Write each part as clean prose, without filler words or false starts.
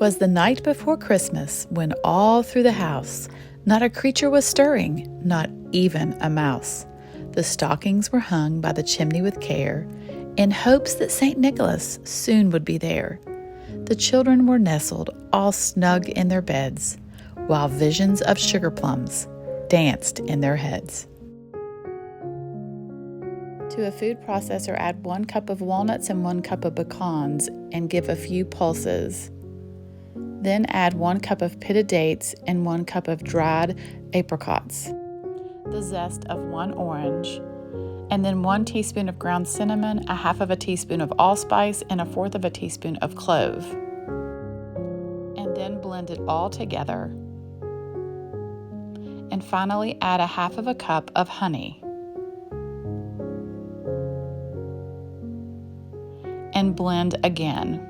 'Twas the night before Christmas, when all through the house not a creature was stirring, not even a mouse. The stockings were hung by the chimney with care, in hopes that St. Nicholas soon would be there. The children were nestled all snug in their beds, while visions of sugarplums danced in their heads. To a food processor, add 1 cup of walnuts and 1 cup of pecans and give a few pulses. Then add 1 cup of pitted dates and 1 cup of dried apricots, the zest of 1 orange, and then 1 teaspoon of ground cinnamon, 1/2 of a teaspoon of allspice, and 1/4 of a teaspoon of clove. And then blend it all together. And finally add 1/2 of a cup of honey. And blend again.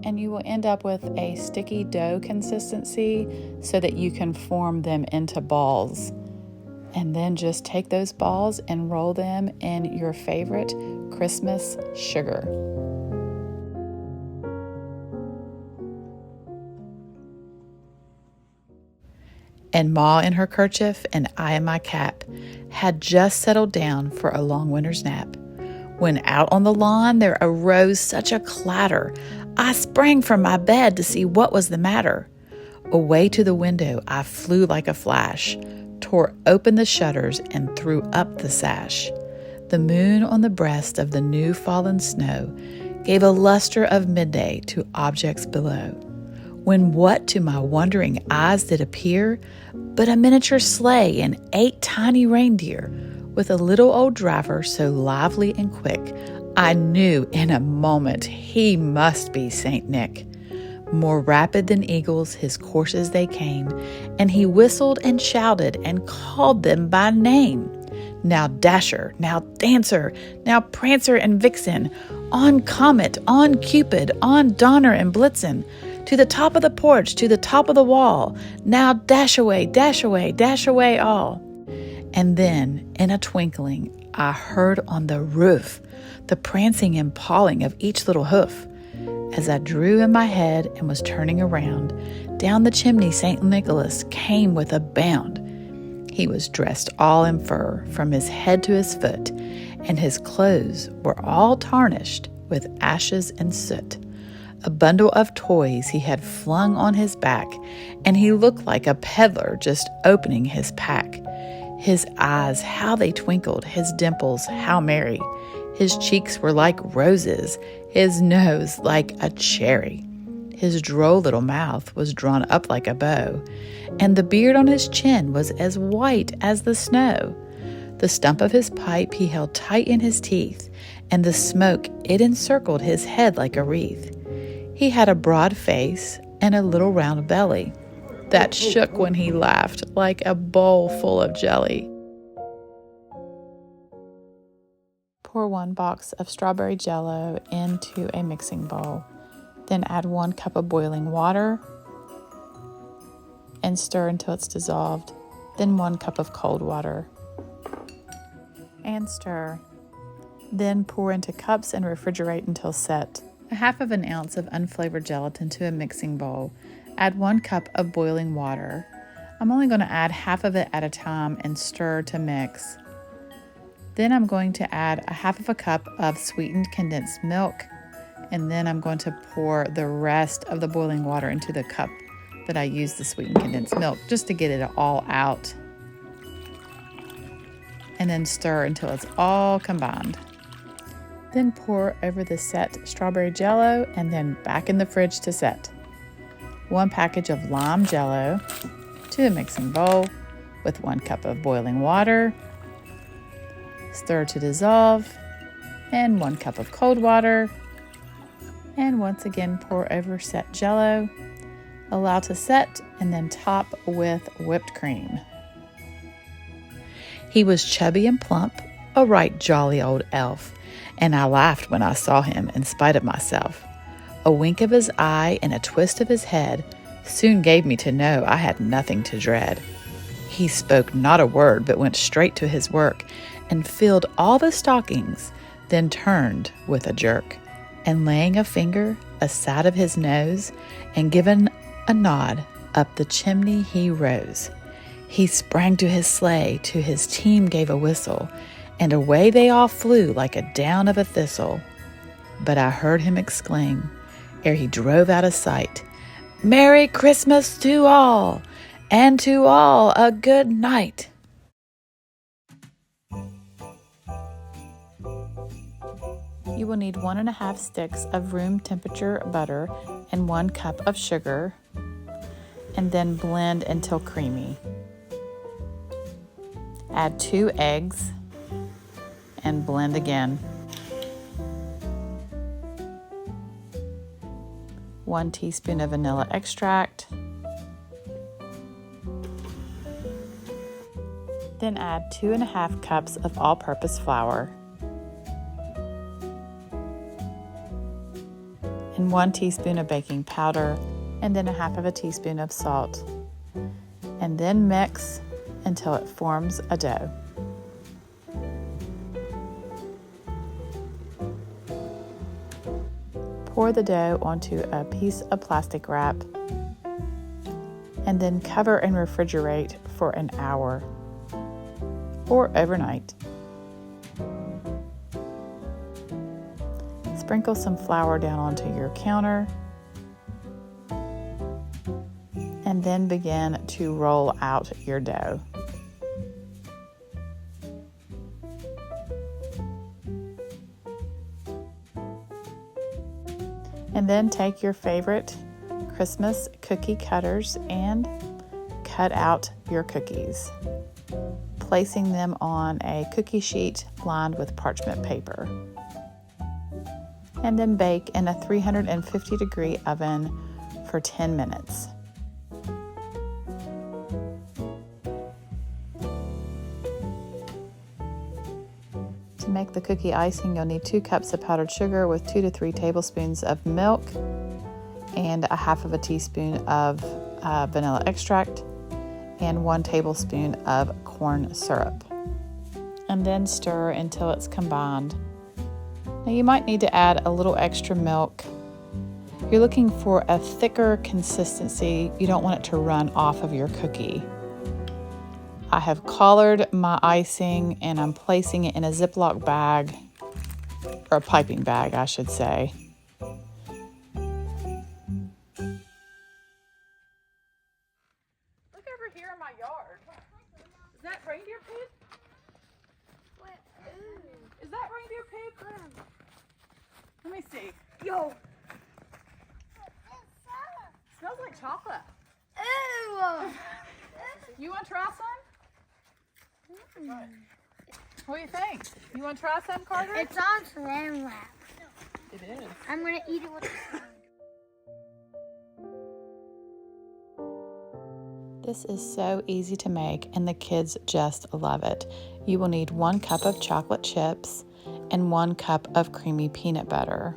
And you will end up with a sticky dough consistency so that you can form them into balls. And then just take those balls and roll them in your favorite Christmas sugar. And Ma in her kerchief and I in my cap had just settled down for a long winter's nap, when out on the lawn there arose such a clatter, I sprang from my bed to see what was the matter. Away to the window I flew like a flash, tore open the shutters and threw up the sash. The moon on the breast of the new fallen snow gave a luster of midday to objects below, when what to my wondering eyes did appear but a miniature sleigh and 8 tiny reindeer, with a little old driver so lively and quick, I knew in a moment he must be Saint Nick. More rapid than eagles his courses they came, and he whistled and shouted and called them by name. Now Dasher, now Dancer, now Prancer and Vixen, on Comet, on Cupid, on Donner and Blitzen, to the top of the porch, to the top of the wall, now dash away, dash away, dash away all. And then, in a twinkling, I heard on the roof the prancing and pawing of each little hoof. As I drew in my head and was turning around, down the chimney St. Nicholas came with a bound. He was dressed all in fur from his head to his foot, and his clothes were all tarnished with ashes and soot. A bundle of toys he had flung on his back, and he looked like a peddler just opening his pack. His eyes, how they twinkled, his dimples, how merry. His cheeks were like roses, his nose like a cherry. His droll little mouth was drawn up like a bow, and the beard on his chin was as white as the snow. The stump of his pipe he held tight in his teeth, and the smoke, it encircled his head like a wreath. He had a broad face and a little round belly that shook when he laughed like a bowl full of jelly. Pour 1 box of strawberry jello into a mixing bowl. Then add 1 cup of boiling water and stir until it's dissolved. Then 1 cup of cold water and stir. Then pour into cups and refrigerate until set. 1/2 ounce of unflavored gelatin to a mixing bowl. Add 1 cup of boiling water. I'm only going to add half of it at a time and stir to mix. Then I'm going to add 1/2 cup of sweetened condensed milk, and then I'm going to pour the rest of the boiling water into the cup that I used the sweetened condensed milk, just to get it all out. And then stir until it's all combined. Then pour over the set strawberry jello and then back in the fridge to set. 1 package of lime jello to a mixing bowl with 1 cup of boiling water. Stir to dissolve, and 1 cup of cold water. And once again pour over set jello. Allow to set and then top with whipped cream. He was chubby and plump, a right jolly old elf, and I laughed when I saw him in spite of myself. A wink of his eye and a twist of his head soon gave me to know I had nothing to dread. He spoke not a word, but went straight to his work and filled all the stockings, then turned with a jerk, and laying a finger aside of his nose, and giving a nod, up the chimney he rose. He sprang to his sleigh, to his team gave a whistle, and away they all flew like a down of a thistle. But I heard him exclaim, ere he drove out of sight, "Merry Christmas to all, and to all a good night." You will need 1½ sticks of room temperature butter and 1 cup of sugar, and then blend until creamy. Add 2 eggs and blend again. 1 teaspoon of vanilla extract. Then add 2½ cups of all-purpose flour and 1 teaspoon of baking powder, and then 1/2 teaspoon of salt. And then mix until it forms a dough. Pour the dough onto a piece of plastic wrap and then cover and refrigerate for an hour or overnight. Sprinkle some flour down onto your counter and then begin to roll out your dough. And then take your favorite Christmas cookie cutters and cut out your cookies, placing them on a cookie sheet lined with parchment paper. And then bake in a 350-degree oven for 10 minutes. To make the cookie icing, you'll need 2 cups of powdered sugar with 2 to 3 tablespoons of milk and 1/2 teaspoon of vanilla extract and 1 tablespoon of corn syrup. And then stir until it's combined. Now you might need to add a little extra milk. You're looking for a thicker consistency. You don't want it to run off of your cookie. I have collared my icing and I'm placing it in a Ziploc bag, or a piping bag, I should say. Look over here in my yard. Is that reindeer poop? Is that reindeer poop? Let me see. Yo! Smells like chocolate. Ew! You want to try some? What do you think? You want to try some, Carter? It's on saran wrap. It is. I'm gonna eat it with the spoon. This is so easy to make and the kids just love it. You will need 1 cup of chocolate chips and 1 cup of creamy peanut butter.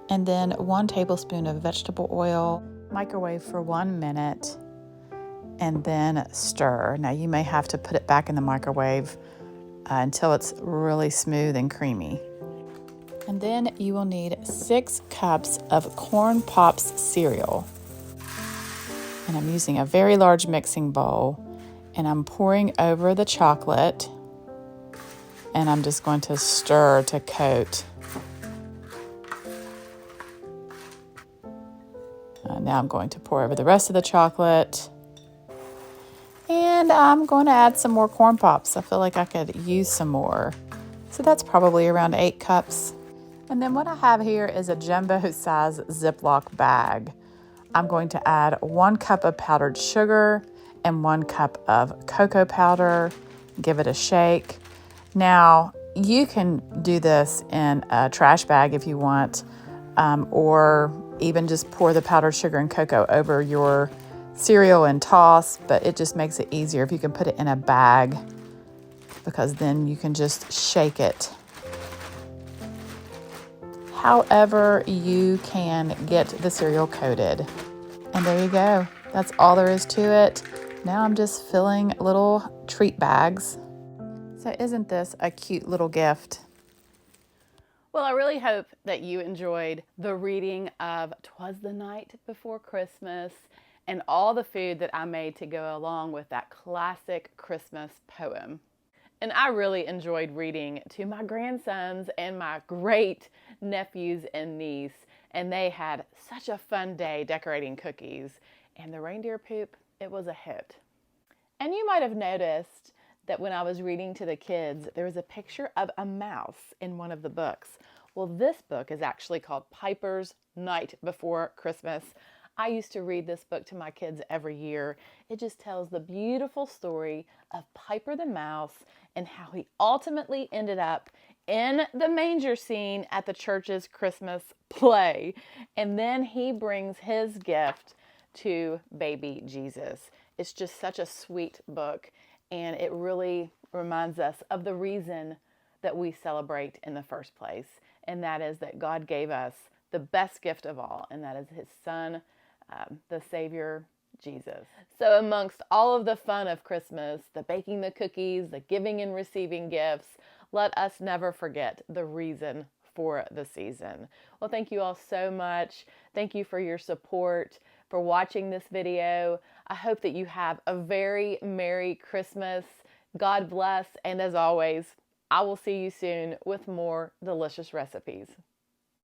And then 1 tablespoon of vegetable oil. Microwave for 1 minute and then stir. Now you may have to put it back in the microwave until it's really smooth and creamy. And then you will need 6 cups of Corn Pops cereal. And I'm using a very large mixing bowl and I'm pouring over the chocolate and I'm just going to stir to coat. Now I'm going to pour over the rest of the chocolate. And I'm going to add some more Corn Pops. I feel like I could use some more. So that's probably around 8 cups. And then what I have here is a jumbo size Ziploc bag. I'm going to add 1 cup of powdered sugar and 1 cup of cocoa powder. Give it a shake. Now, you can do this in a trash bag if you want, or even just pour the powdered sugar and cocoa over your cereal and toss, but it just makes it easier if you can put it in a bag, because then you can just shake it. However you can get the cereal coated. And there you go. That's all there is to it. Now I'm just filling little treat bags. So isn't this a cute little gift? Well, I really hope that you enjoyed the reading of "Twas the Night Before Christmas" and all the food that I made to go along with that classic Christmas poem. And I really enjoyed reading to my grandsons and my great nephews and niece, and they had such a fun day decorating cookies. And the reindeer poop, it was a hit. And you might have noticed that when I was reading to the kids, there was a picture of a mouse in one of the books. Well, this book is actually called Piper's Night Before Christmas. I used to read this book to my kids every year. It just tells the beautiful story of Piper the mouse and how he ultimately ended up in the manger scene at the church's Christmas play. And then he brings his gift to baby Jesus. It's just such a sweet book, and it really reminds us of the reason that we celebrate in the first place, and that is that God gave us the best gift of all, and that is his son, the Savior, Jesus. So amongst all of the fun of Christmas, the baking the cookies, the giving and receiving gifts, let us never forget the reason for the season. Well, thank you all so much. Thank you for your support, for watching this video. I hope that you have a very Merry Christmas. God bless, and as always, I will see you soon with more delicious recipes.